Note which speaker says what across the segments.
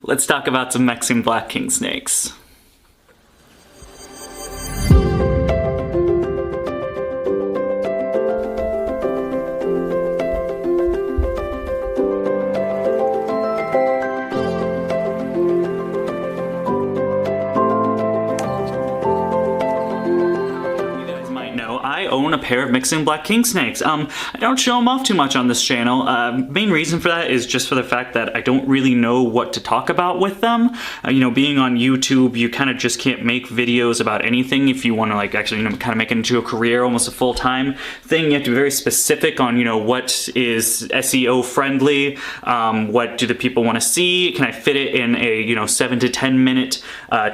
Speaker 1: Let's talk about some Mexican black king snakes. I own a pair of Mexican black king snakes. I don't show them off too much on this channel. Main reason for that is just for the fact that I don't really know what to talk about with them. You know, being on YouTube, you kind of just can't make videos about anything if you want to, like, actually, you know, kind of make it into a career, almost a full-time thing. You have to be very specific on, you know, what is SEO friendly, what do the people want to see, can I fit it in a, you know, 7 to 10 minute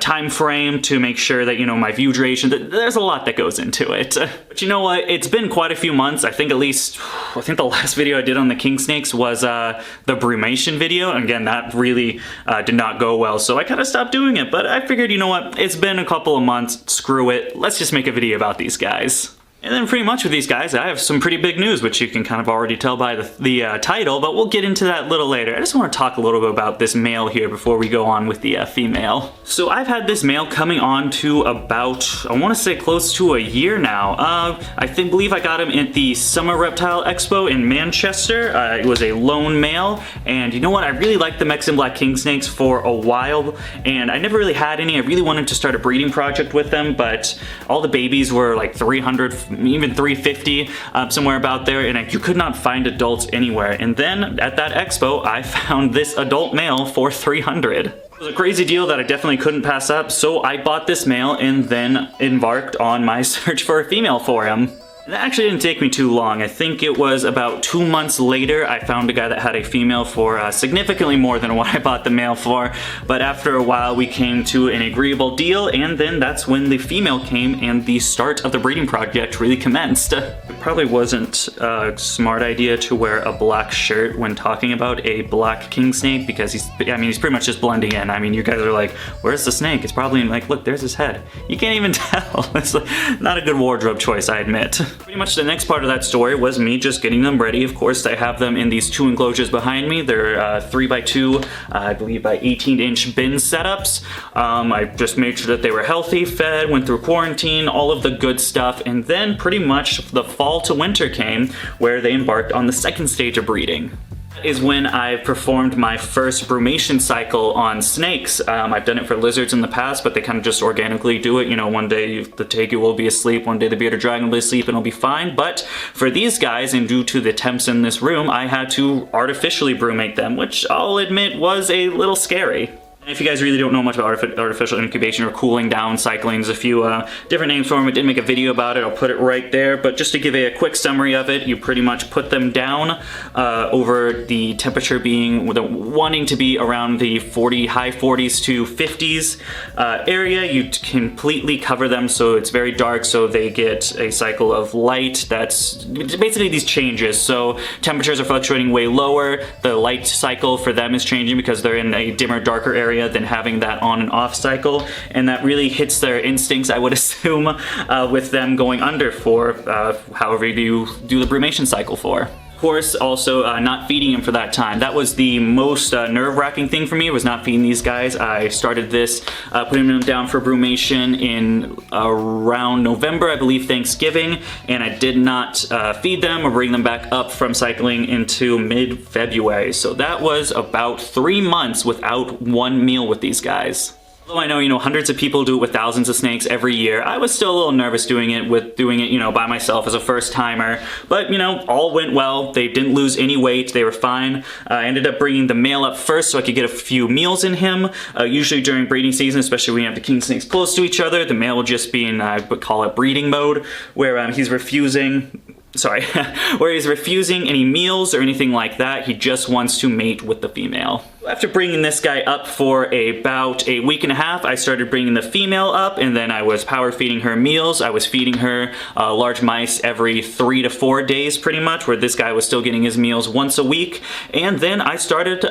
Speaker 1: time frame to make sure that, you know, my view duration, there's a lot that goes into it. But you know what, it's been quite a few months. I think the last video I did on the king snakes was the Brumation video. And again, that really did not go well, so I kind of stopped doing it. But I figured, you know what, it's been a couple of months, screw it, let's just make a video about these guys. And then pretty much with these guys, I have some pretty big news, which you can kind of already tell by the title, but we'll get into that a little later. I just want to talk a little bit about this male here before we go on with the female. So I've had this male coming on to about, I want to say close to a year now. I believe I got him at the Summer Reptile Expo in Manchester. It was a lone male, and you know what? I really liked the Mexican black king snakes for a while, and I never really had any. I really wanted to start a breeding project with them, but all the babies were like 300, even 350, somewhere about there, and you could not find adults anywhere. And then at that expo, I found this adult male for 300. It was a crazy deal that I definitely couldn't pass up, so I bought this male and then embarked on my search for a female for him. That actually didn't take me too long. I think it was about 2 months later I found a guy that had a female for significantly more than what I bought the male for, but after a while we came to an agreeable deal, and then that's when the female came and the start of the breeding project really commenced. It probably wasn't a smart idea to wear a black shirt when talking about a black king snake, because he's pretty much just blending in. I mean, you guys are like, where's the snake? It's probably like, look, there's his head. You can't even tell. It's like, not a good wardrobe choice, I admit. Pretty much the next part of that story was me just getting them ready. Of course, I have them in these 2 enclosures behind me. They're 3x2, I believe by 18-inch bin setups. I just made sure that they were healthy, fed, went through quarantine, all of the good stuff, and then pretty much the fall to winter came, where they embarked on the second stage of breeding. Is when I performed my first brumation cycle on snakes. I've done it for lizards in the past, but they kind of just organically do it. You know, one day the tegu will be asleep, one day the bearded dragon will be asleep, and it'll be fine. But for these guys, and due to the temps in this room, I had to artificially brumate them, which I'll admit was a little scary. If you guys really don't know much about artificial incubation or cooling down cycling, there's a few different names for them. I did make a video about it, I'll put it right there, but just to give a quick summary of it, you pretty much put them down over the temperature being, wanting to be around the high 40s to 50s area. You completely cover them so it's very dark, so they get a cycle of light. That's basically these changes. So temperatures are fluctuating way lower, the light cycle for them is changing because they're in a dimmer, darker area than having that on and off cycle, and that really hits their instincts, I would assume, with them going under for however you do the brumation cycle for. Of course, also not feeding them for that time. That was the most nerve-wracking thing for me, was not feeding these guys. I started this, putting them down for brumation in around November, I believe Thanksgiving, and I did not feed them or bring them back up from cycling into mid-February. So that was about 3 months without one meal with these guys. Although I know, you know, hundreds of people do it with thousands of snakes every year, I was still a little nervous doing it, you know, by myself as a first timer. But, you know, all went well. They didn't lose any weight. They were fine. I ended up bringing the male up first so I could get a few meals in him. Usually during breeding season, especially when you have the king snakes close to each other, the male will just be in, I would call it breeding mode, where he's refusing any meals or anything like that. He just wants to mate with the female. After bringing this guy up for about a week and a half, I started bringing the female up, and then I was power feeding her meals. I was feeding her large mice every 3 to 4 days pretty much, where this guy was still getting his meals once a week. And then I started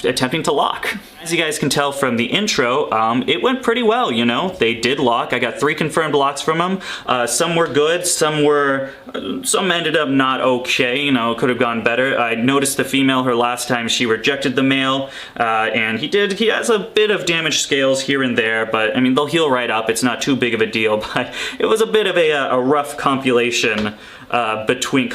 Speaker 1: attempting to lock. As you guys can tell from the intro, it went pretty well, you know? They did lock. I got 3 confirmed locks from them. Some were good, some ended up not okay, you know, could have gone better. I noticed the female, her last time, she rejected the male, and he has a bit of damaged scales here and there, but I mean, they'll heal right up. It's not too big of a deal, but it was a bit of a rough compilation between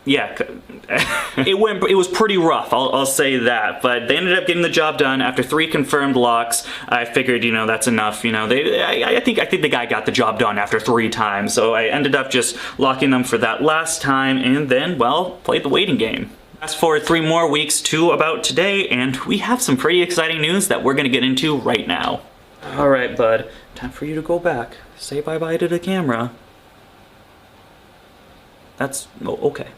Speaker 1: it was pretty rough, I'll say that, but they ended up getting the job done after 3 confirmed locks. I figured, you know, that's enough, you know. I think the guy got the job done after 3 times, so I ended up just locking them for that last time, and then, well, played the waiting game. Fast forward 3 more weeks to about today, and we have some pretty exciting news that we're gonna get into right now. All right, bud, time for you to go back. Say bye-bye to the camera. That's, oh, okay.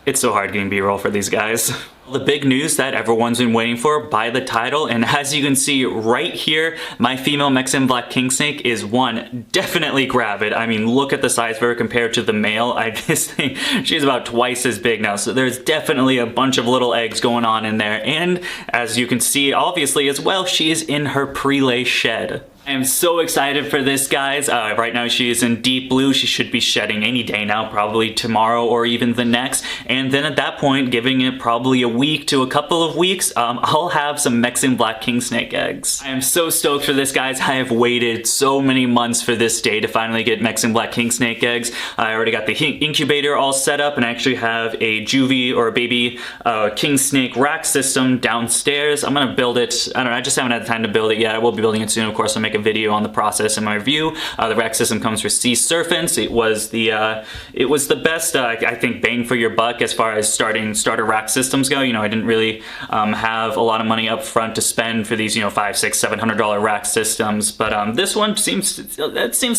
Speaker 1: It's so hard getting B-roll for these guys. The big news that everyone's been waiting for by the title, and as you can see right here, my female Mexican black kingsnake is one, definitely grab it. I mean, look at the size of her compared to the male. I just think she's about twice as big now, so there's definitely a bunch of little eggs going on in there, and as you can see, obviously as well, she is in her pre-lay shed. I am so excited for this, guys. Right now she is in deep blue. She should be shedding any day now, probably tomorrow or even the next. And then at that point, giving it probably a week to a couple of weeks, I'll have some Mexican black kingsnake eggs. I am so stoked for this, guys. I have waited so many months for this day to finally get Mexican black kingsnake eggs. I already got the incubator all set up, and I actually have a juvie or a baby kingsnake rack system downstairs. I'm gonna build it. I don't know, I just haven't had the time to build it yet. I will be building it soon, of course. I'll make a video on the process in my review. The rack system comes with sea serpents. It was the best, I think, bang for your buck as far as starter rack systems go. You know, I didn't really have a lot of money up front to spend for these, you know, $500, $600, $700 rack systems, but this one seems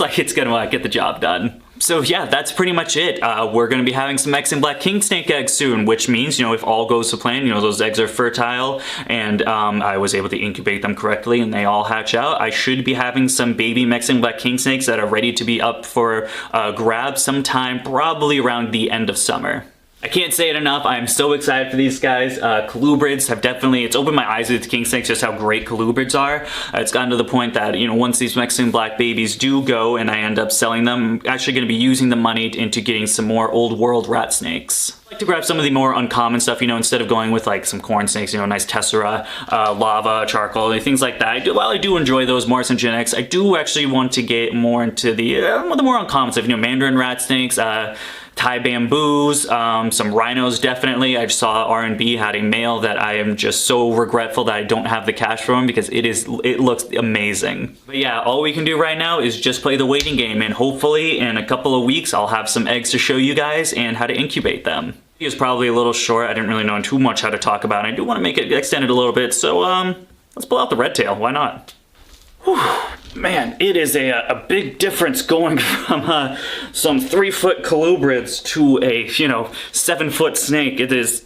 Speaker 1: like it's gonna get the job done. So yeah, that's pretty much it. We're gonna be having some Mexican black kingsnake eggs soon, which means, you know, if all goes to plan, you know, those eggs are fertile, and I was able to incubate them correctly and they all hatch out, I should be having some baby Mexican black kingsnakes that are ready to be up for grab sometime probably around the end of summer. I can't say it enough. I am so excited for these guys. Colubrids have definitely, it's opened my eyes to kingsnakes, just how great colubrids are. It's gotten to the point that, you know, once these Mexican black babies do go and I end up selling them, I'm actually going to be using the money into getting some more old world rat snakes. I like to grab some of the more uncommon stuff, you know, instead of going with like some corn snakes, you know, nice tessera, lava, charcoal, things like that. While I do enjoy those more genetics, I do actually want to get more into the more uncommon stuff, you know, mandarin rat snakes, Thai bamboos, some rhinos definitely. I saw R&B had a male that I am just so regretful that I don't have the cash for him because it looks amazing. But yeah, all we can do right now is just play the waiting game, and hopefully in a couple of weeks I'll have some eggs to show you guys and how to incubate them. It was probably a little short. I didn't really know too much how to talk about it. I do want to make it extended a little bit, so let's pull out the red tail. Why not? Whew. Man, it is a big difference going from some 3-foot colubrids to a, you know, 7-foot snake. It is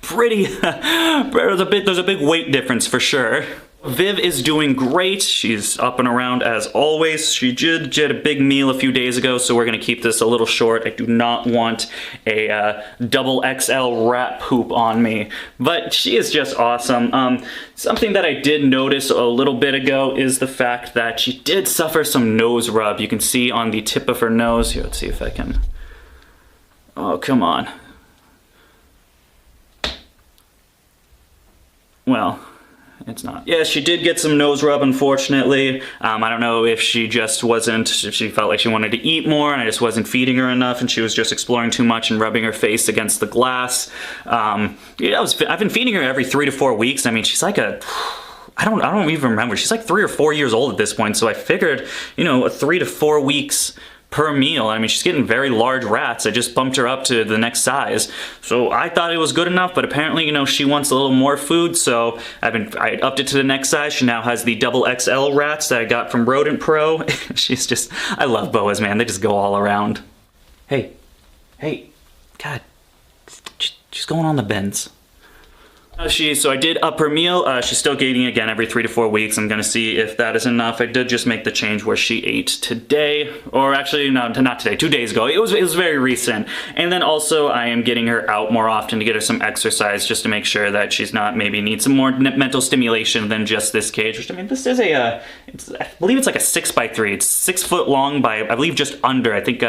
Speaker 1: pretty, there's a big weight difference for sure. Viv is doing great. She's up and around as always. She did get a big meal a few days ago, so we're gonna keep this a little short. I do not want a double XL rat poop on me, but she is just awesome. Something that I did notice a little bit ago is the fact that she did suffer some nose rub. You can see on the tip of her nose. Here, let's see if I can. Oh, come on. Well, it's not. Yeah, she did get some nose rub, unfortunately. I don't know if she just wasn't, if she felt like she wanted to eat more and I just wasn't feeding her enough and she was just exploring too much and rubbing her face against the glass. Yeah, I've been feeding her every 3 to 4 weeks. I mean, she's like I don't even remember. She's like 3 or 4 years old at this point, so I figured, you know, 3 to 4 weeks per meal. I mean, she's getting very large rats. I just bumped her up to the next size. So I thought it was good enough, but apparently, you know, she wants a little more food, so I upped it to the next size. She now has the double XL rats that I got from Rodent Pro. She's just, I love boas, man. They just go all around. Hey, God, she's going on the bends. So I did up her meal. She's still gaining again every 3 to 4 weeks. I'm gonna see if that is enough. I did just make the change where she ate today, or actually no, not today, 2 days ago. It was very recent. And then also I am getting her out more often to get her some exercise, just to make sure that she's not maybe needs some more mental stimulation than just this cage. Which, I mean, this is I believe it's like a 6x3. It's 6 foot long by, I believe, just under, I think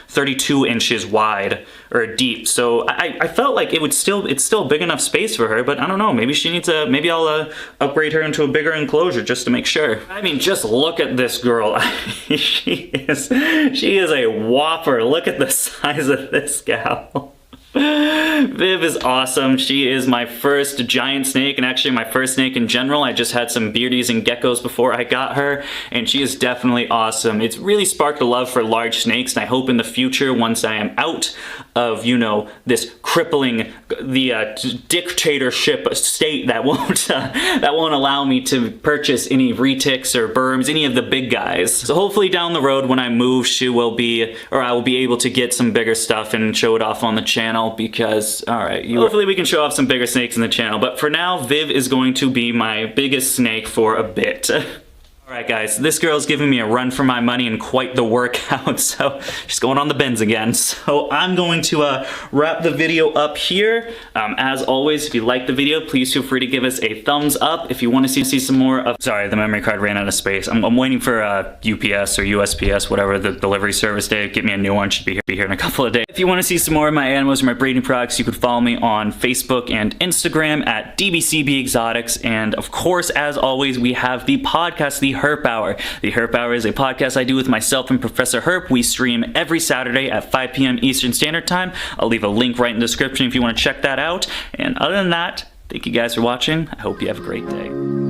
Speaker 1: 32 inches wide or deep. So I felt like it's still big enough space for her. But I don't know, maybe she needs maybe I'll upgrade her into a bigger enclosure just to make sure. I mean, just look at this girl. she is a whopper. Look at the size of this gal. Viv is awesome. She is my first giant snake, and actually my first snake in general. I just had some beardies and geckos before I got her, and she is definitely awesome. It's really sparked a love for large snakes, and I hope in the future, once I am out of, you know, this crippling, dictatorship state that won't allow me to purchase any retics or berms, any of the big guys. So hopefully down the road when I move, I will be able to get some bigger stuff and show it off on the channel, because, alright, hopefully we can show off some bigger snakes in the channel. But for now, Viv is going to be my biggest snake for a bit. Alright guys, this girl's giving me a run for my money and quite the workout, so she's going on the bends again. So I'm going to wrap the video up here. As always, if you like the video, please feel free to give us a thumbs up. If you want to see some more of... Sorry, the memory card ran out of space. I'm waiting for UPS or USPS, whatever the delivery service day. Get me a new one, should be here in a couple of days. If you want to see some more of my animals or my breeding products, you could follow me on Facebook and Instagram at DBCB Exotics. And of course, as always, we have the podcast, The Herp Hour. The Herp Hour is a podcast I do with myself and Professor Herp. We stream every Saturday at 5 p.m. Eastern Standard Time. I'll leave a link right in the description if you want to check that out. And other than that, thank you guys for watching. I hope you have a great day.